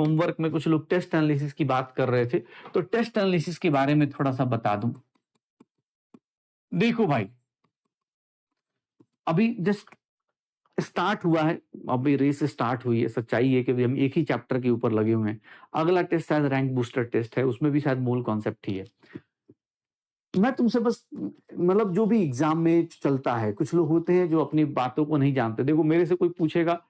Homework में कुछ लोग टेस्ट एनालिसिस की बात कर रहे थे, तो टेस्ट एनालिसिस के बारे में थोड़ा सा बता दूं। देखो भाई, अभी जस्ट स्टार्ट हुआ है, अभी रेस स्टार्ट हुई है। सच्चाई है कि हम एक ही चैप्टर के ऊपर लगे हुए हैं। अगला टेस्ट शायद रैंक बूस्टर टेस्ट है, उसमें भी शायद मूल कॉन्सेप्ट ही है। मैं तुमसे बस मतलब जो भी एग्जाम में चलता है, कुछ लोग होते हैं जो अपनी बातों को नहीं जानते। देखो, मेरे से कोई पूछेगा,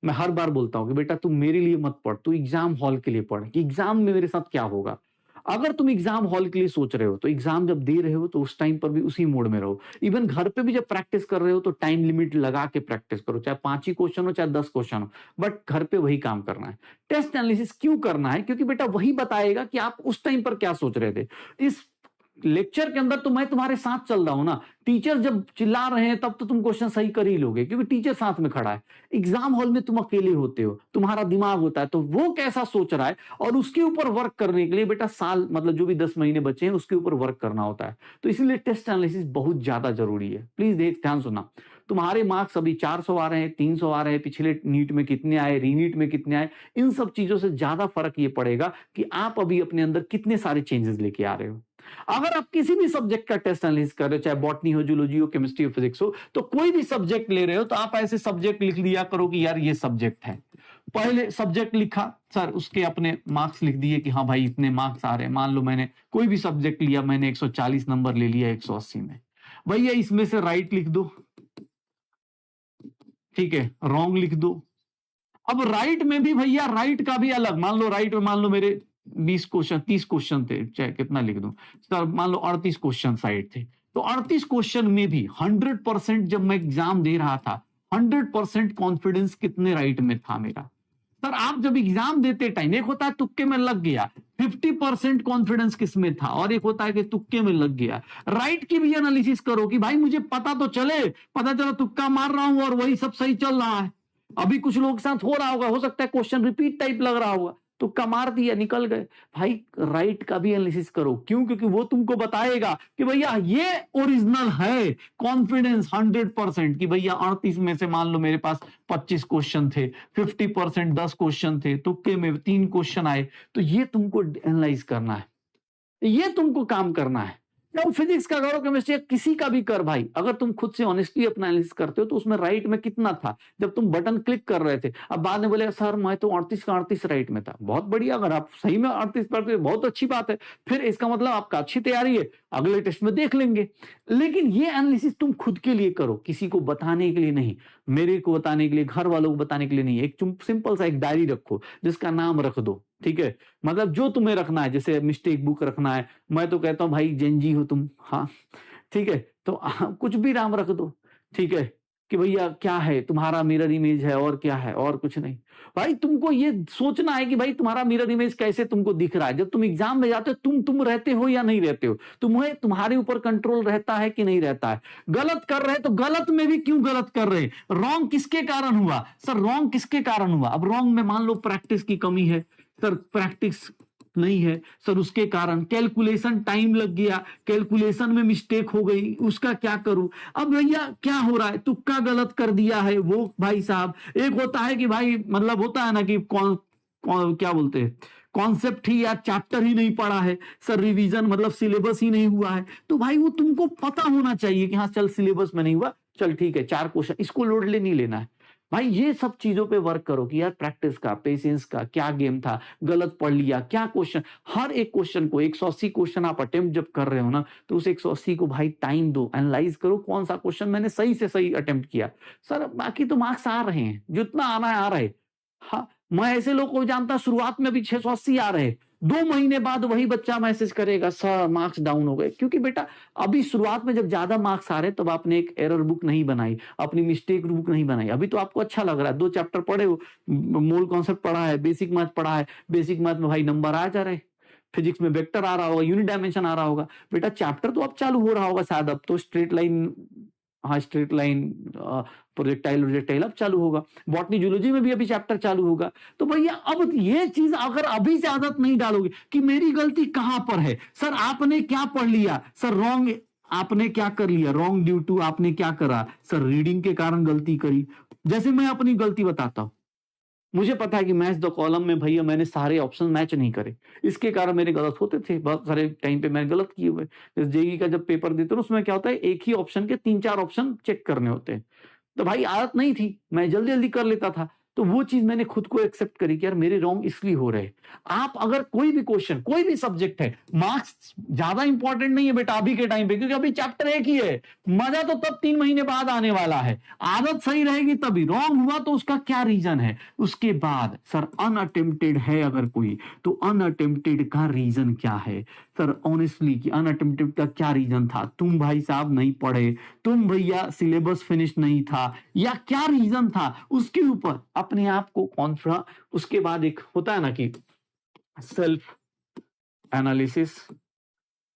मैं हर बार बोलता हूं कि बेटा तुम मेरे लिए मत पढ़, तू एग्जाम हॉल के लिए पढ़ कि एग्जाम में मेरे साथ क्या होगा। अगर तुम एग्जाम हॉल के लिए सोच रहे हो तो एग्जाम जब दे रहे हो तो उस टाइम पर भी उसी मोड में रहो। इवन घर पे भी जब प्रैक्टिस कर रहे हो तो टाइम लिमिट लगा के प्रैक्टिस करो, चाहे 5 ही क्वेश्चन हो चाहे 10 क्वेश्चन हो, बट घर पे वही काम करना है। टेस्ट एनालिसिस क्यों करना है? क्योंकि बेटा वही बताएगा कि आप उस टाइम पर क्या सोच रहे थे। इस लेक्चर के अंदर तो मैं तुम्हारे साथ चल रहा हूं ना। टीचर जब चिल्ला रहे हैं तब तो तुम क्वेश्चन सही कर ही लोगे, क्योंकि टीचर साथ में खड़ा है। एग्जाम हॉल में तुम अकेले होते हो, तुम्हारा दिमाग होता है, तो वो कैसा सोच रहा है और उसके ऊपर वर्क करने के लिए बेटा साल मतलब जो भी 10 महीने बचे हैं उसके ऊपर वर्क करना होता है। तो इसलिए टेस्ट एनालिसिस बहुत ज्यादा जरूरी है। प्लीज ध्यान सुनना। तुम्हारे मार्क्स अभी 400 आ रहे हैं, 300 आ रहे हैं, पिछले नीट में कितने आए, रीनीट में कितने आए, इन सब चीजों से ज्यादा फर्क ये पड़ेगा कि आप अभी अपने अंदर कितने सारे चेंजेस लेके आ रहे हो। अगर आप किसी भी सब्जेक्ट का टेस्ट एनालिसिस कर रहे हो, चाहे बॉटनी हो, जूलॉजी हो, केमिस्ट्री हो, फिजिक्स हो, तो कोई भी सब्जेक्ट ले रहे हो तो आप ऐसे सब्जेक्ट लिख लिया करो कि यार ये सब्जेक्ट है। पहले सब्जेक्ट लिखा सर, उसके अपने मार्क्स लिख दिए कि हाँ भाई इतने मार्क्स आ रहे हैं। मान लो मैंने कोई भी सब्जेक्ट लिया, मैंने 140 नंबर ले लिया 180 में, भैया इसमें से राइट लिख दो, ठीक है, रॉन्ग लिख दो। अब राइट में भी भैया राइट का भी अलग, मान लो राइट में मान लो मेरे 20 क्वेश्चन 30 क्वेश्चन थे, चाहे कितना लिख दूं सर, मान लो 38 क्वेश्चन साइड थे, तो 38 क्वेश्चन में भी 100% जब मैं एग्जाम दे रहा था 100% कॉन्फिडेंस कितने राइट में था मेरा। सर आप जब एग्जाम देते टाइम, एक होता है तुक्के में लग गया, 50% कॉन्फिडेंस किसमें था, और एक होता है कि तुक्के में लग गया। राइट की भी एनालिसिस करो कि भाई मुझे पता तो चले, पता चला तुक्का मार रहा हूं और वही सब सही चल रहा है। अभी कुछ लोगों के साथ हो रहा होगा, हो सकता है क्वेश्चन रिपीट टाइप लग रहा होगा, तुक्का मार दिया निकल गए। भाई राइट का भी एनालिसिस करो, क्यों? क्योंकि वो तुमको बताएगा कि भैया ये ओरिजिनल है। कॉन्फिडेंस 100% कि भैया 38 में से मान लो मेरे पास 25 क्वेश्चन थे, 50% 10 क्वेश्चन थे, तुक्के में 3 क्वेश्चन आए, तो ये तुमको एनालाइज करना है, ये तुमको काम करना है। जब फिजिक्स का करो, केमिस्ट्री किसी का भी कर भाई, अगर तुम खुद से ऑनेस्टली अपना एनालिसिस करते हो तो उसमें राइट में कितना था जब तुम बटन क्लिक कर रहे थे। अब बाद में बोले सर मैं तो 38 का 38 राइट में था, बहुत बढ़िया, अगर आप सही में 38 पढ़ते हो बहुत अच्छी बात है, फिर इसका मतलब आपका अच्छी तैयारी है, अगले टेस्ट में देख लेंगे। लेकिन ये एनालिसिस तुम खुद के लिए करो, किसी को बताने के लिए नहीं, मेरे को बताने के लिए, घर वालों को बताने के लिए नहीं। एक सिंपल सा एक डायरी रखो जिसका नाम रख दो, ठीक है, मतलब जो तुम्हें रखना है, जैसे मिस्टेक बुक रखना है, मैं तो कहता हूं भाई जेनजी हो तुम, हाँ ठीक है, तो कुछ भी नाम रख दो, ठीक है, कि भैया क्या है तुम्हारा मिरर इमेज है और क्या है, और कुछ नहीं। भाई तुमको ये सोचना है कि भाई तुम्हारा मिरर इमेज कैसे तुमको दिख रहा है। जब तुम एग्जाम में जाते हो तुम रहते हो या नहीं रहते हो, तुम्हें तुम्हारे ऊपर कंट्रोल रहता है कि नहीं रहता है। गलत कर रहे तो गलत में भी क्यों गलत कर रहे, रॉन्ग किसके कारण हुआ सर, रॉन्ग किसके कारण हुआ। अब रॉन्ग में मान लो प्रैक्टिस की कमी है सर, प्रैक्टिस नहीं है सर, उसके कारण कैलकुलेशन टाइम लग गया, कैलकुलेशन में मिस्टेक हो गई, उसका क्या करूं। अब भैया क्या हो रहा है, तुक्का गलत कर दिया है वो भाई साहब। एक होता है कि भाई मतलब होता है ना कि क्या बोलते हैं, कॉन्सेप्ट ही या चैप्टर ही नहीं पढ़ा है सर, रिवीजन मतलब सिलेबस ही नहीं हुआ है, तो भाई वो तुमको पता होना चाहिए कि हाँ चल सिलेबस में नहीं हुआ, चल ठीक है 4 क्वेश्चन, इसको लोड ले नहीं लेना है। भाई ये सब चीजों पे वर्क करो कि यार प्रैक्टिस का, पेशेंस का, क्या गेम था, गलत पढ़ लिया, क्या क्वेश्चन, हर एक क्वेश्चन को 180 क्वेश्चन आप अटेम्प्ट जब कर रहे हो ना, तो उस 180 को भाई टाइम दो, एनालाइज करो कौन सा क्वेश्चन मैंने सही से सही अटेम्प्ट किया। सर बाकी तो मार्क्स आ रहे हैं, जितना आना है आ रहे। हाँ, मैं ऐसे लोग को जानता शुरुआत में भी 680 आ रहे, 2 महीने बाद वही बच्चा मैसेज करेगा सर मार्क्स डाउन हो गए। क्योंकि बेटा अभी शुरुआत में जब ज्यादा मार्क्स आ रहे तब आपने एक एरर बुक नहीं बनाई, अपनी मिस्टेक बुक नहीं बनाई। अभी तो आपको अच्छा लग रहा है, 2 चैप्टर पढ़े हो, मोल कॉन्सेप्ट पढ़ा है, बेसिक मैथ पढ़ा है, बेसिक मैथ में भाई नंबर आ जा रहे, फिजिक्स में वेक्टर आ रहा होगा, यूनिट डायमेंशन आ रहा होगा, बेटा चैप्टर तो अब चालू हो रहा होगा शायद, अब तो स्ट्रेट लाइन, हाँ स्ट्रेट लाइन, प्रोजेक्टाइल प्रोजेक्टाइल अब चालू होगा, बॉटनी जूलॉजी में भी अभी चैप्टर चालू होगा। तो भैया अब ये चीज अगर अभी से आदत नहीं डालोगे कि मेरी गलती कहां पर है, सर आपने क्या पढ़ लिया, सर रॉन्ग आपने क्या कर लिया, रॉन्ग ड्यू टू आपने क्या करा, सर रीडिंग के कारण गलती करी। जैसे मैं अपनी गलती बताता हूं, मुझे पता है कि मैच द कॉलम में भैया मैंने सारे ऑप्शन मैच नहीं करे, इसके कारण मेरे गलत होते थे, बहुत सारे टाइम पे मैंने गलत किए हुए। जैसे जेईई का जब पेपर देते हो उसमें क्या होता है, एक ही ऑप्शन के 3-4 ऑप्शन चेक करने होते हैं। तो भाई आदत नहीं थी, मैं जल्दी-जल्दी कर लेता था। तो वो चीज़ मैंने खुद को एक्सेप्ट करी कि यार मेरे रॉन्ग इसलिए हो रहे हैं। आप अगर कोई भी क्वेश्चन, कोई भी सब्जेक्ट है, मार्क्स ज़्यादा इंपॉर्टेंट नहीं है बेटा अभी के टाइम पे, क्योंकि अभी चैप्टर एक ही है। मज़ा तो तब 3 महीने बाद आने वाला है। आदत सही रहेगी तभी, रॉन्ग हुआ तो उसका क्या रीज़न है? उसके बाद सर अनअटेम्प्टेड है अगर कोई, तो अनअटेम्प्टेड का रीज़न क्या है? सर ऑनेस्टली कि अनअटेम्प्टेड का क्या रीज़न था? तुम भाई साहब नहीं पढ़े, तुम भैया सिलेबस फिनिश नहीं था, या क्या रीजन था? उसके ऊपर अपने आप को कॉन्फ्रा, उसके बाद एक होता है ना कि सेल्फ एनालिसिस,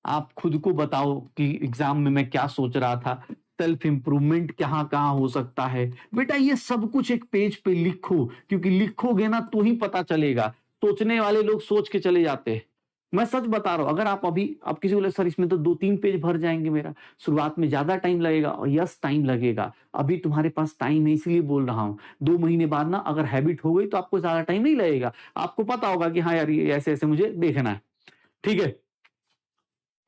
आप खुद को बताओ कि एग्जाम में मैं क्या सोच रहा था, सेल्फ इंप्रूवमेंट कहाँ कहाँ हो सकता है। बेटा ये सब कुछ एक पेज पे लिखो, क्योंकि लिखोगे ना तो ही पता चलेगा। सोचने वाले लोग सोच के चले जाते हैं। मैं सच बता रहा हूं, अगर आप अभी आप किसी को बोले सर इसमें तो 2-3 पेज भर जाएंगे मेरा, शुरुआत में ज्यादा टाइम लगेगा, और यस टाइम लगेगा। अभी तुम्हारे पास टाइम है इसलिए बोल रहा हूं। 2 महीने बाद ना अगर हैबिट हो गई तो आपको ज्यादा टाइम नहीं लगेगा। आपको पता होगा कि हाँ यार ये ऐसे ऐसे मुझे देखना है। ठीक है,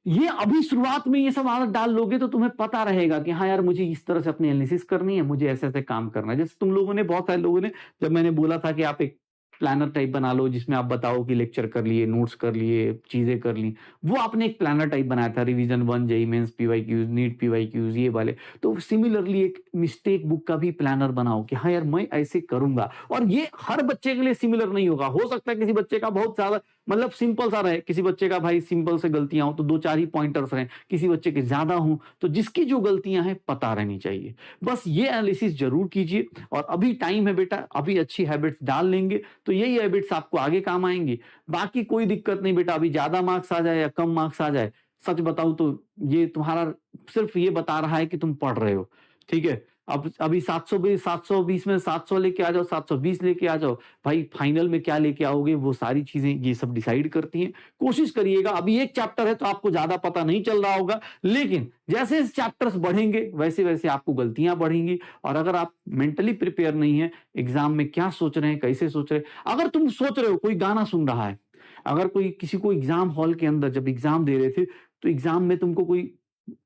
ये अभी शुरुआत में ये सब आदत डाल लोगे तो तुम्हें पता रहेगा कि हाँ यार मुझे इस तरह से अपनी एनालिसिस करनी है, मुझे ऐसे ऐसे काम करना है। जैसे तुम लोगों ने, बहुत सारे लोगों ने, जब मैंने बोला था कि आप एक प्लानर टाइप बना लो जिसमें आप बताओ कि लेक्चर कर लिए, नोट्स कर लिए, चीजें कर ली, वो आपने एक प्लानर टाइप बनाया था, revision 1, JEE mains, PYQs, NEET PYQs, ये वाले। तो सिमिलरली एक मिस्टेक बुक का भी प्लानर बनाओ कि हाँ यार मैं ऐसे करूंगा। और ये हर बच्चे के लिए सिमिलर नहीं होगा, हो सकता है किसी बच्चे का बहुत ज्यादा मतलब सिंपल सा रहे, किसी बच्चे का भाई सिंपल से गलतियां हो तो 2-4 ही पॉइंटर्स रहे, किसी बच्चे के ज्यादा हो तो जिसकी जो गलतियां हैं पता रहनी चाहिए। बस ये एनालिसिस जरूर कीजिए, और अभी टाइम है बेटा, अभी अच्छी हैबिट्स डाल लेंगे तो यही हैबिट्स आपको आगे काम आएंगी। बाकी कोई दिक्कत नहीं बेटा, अभी ज्यादा मार्क्स आ जाए या कम मार्क्स आ जाए, सच बताऊं तो ये तुम्हारा सिर्फ ये बता रहा है कि तुम पढ़ रहे हो। ठीक है, अब अभी 720 में 700 लेके आ जाओ, 720 लेके आ जाओ, भाई फाइनल में क्या लेके आओगे वो सारी चीजें ये सब डिसाइड करती हैं। कोशिश करिएगा, अभी एक चैप्टर है तो आपको ज्यादा पता नहीं चल रहा होगा, लेकिन जैसे चैप्टर्स बढ़ेंगे वैसे वैसे आपको गलतियां बढ़ेंगी। और अगर आप मेंटली प्रिपेयर नहीं है, एग्जाम में क्या सोच रहे हैं, कैसे सोच रहे हैं, अगर तुम सोच रहे हो कोई गाना सुन रहा है, अगर कोई किसी को एग्जाम हॉल के अंदर जब एग्जाम दे रहे थे तो एग्जाम में तुमको कोई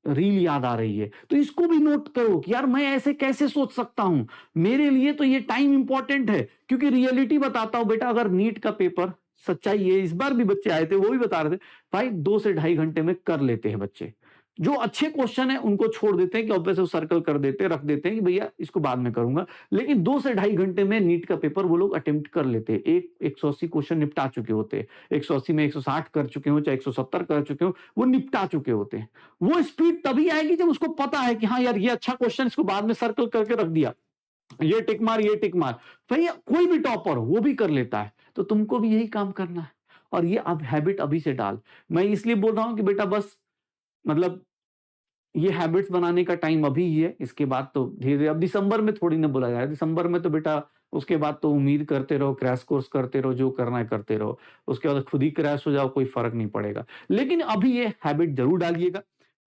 रील याद आ रही है, तो इसको भी नोट करो कि यार मैं ऐसे कैसे सोच सकता हूं, मेरे लिए तो ये टाइम इंपॉर्टेंट है। क्योंकि रियलिटी बताता हूं बेटा, अगर नीट का पेपर, सच्चाई है, इस बार भी बच्चे आए थे वो भी बता रहे थे, भाई 2 से ढाई घंटे में कर लेते हैं बच्चे। जो अच्छे क्वेश्चन है उनको छोड़ देते हैं कि ऑब्वियस वो सर्कल कर देते हैं, रख देते हैं कि भैया इसको बाद में करूंगा, लेकिन 2 से ढाई घंटे में नीट का पेपर वो लोग अटेम्प्ट कर लेते हैं। 180 क्वेश्चन निपटा चुके होते हैं, 180 में 160 कर चुके हो चाहे 170 कर चुके हो, वो निपटा चुके होते हैं। वो स्पीड तभी आएगी जब उसको पता है कि हाँ यार ये अच्छा क्वेश्चन, इसको बाद में सर्कल करके रख दिया, ये टिक मार, ये टिक मार। भैया कोई भी टॉपर हो वो भी कर लेता है, तो तुमको भी यही काम करना है। और ये अब हैबिट अभी से डाल। मैं इसलिए बोल रहा हूं कि बेटा बस मतलब ये हैबिट्स बनाने का टाइम अभी ही है, इसके बाद तो धीरे-धीरे, अब दिसंबर में थोड़ी ना बोला जाए, दिसंबर में तो बेटा उसके बाद तो उम्मीद करते रहो, क्रैश कोर्स करते रहो, जो करना है करते रहो। उसके बाद खुद ही क्रैश हो जाओ, कोई फ़र्क नहीं पड़ेगा। लेकिन अभी ये हैबिट ज़रूर डालिएगा।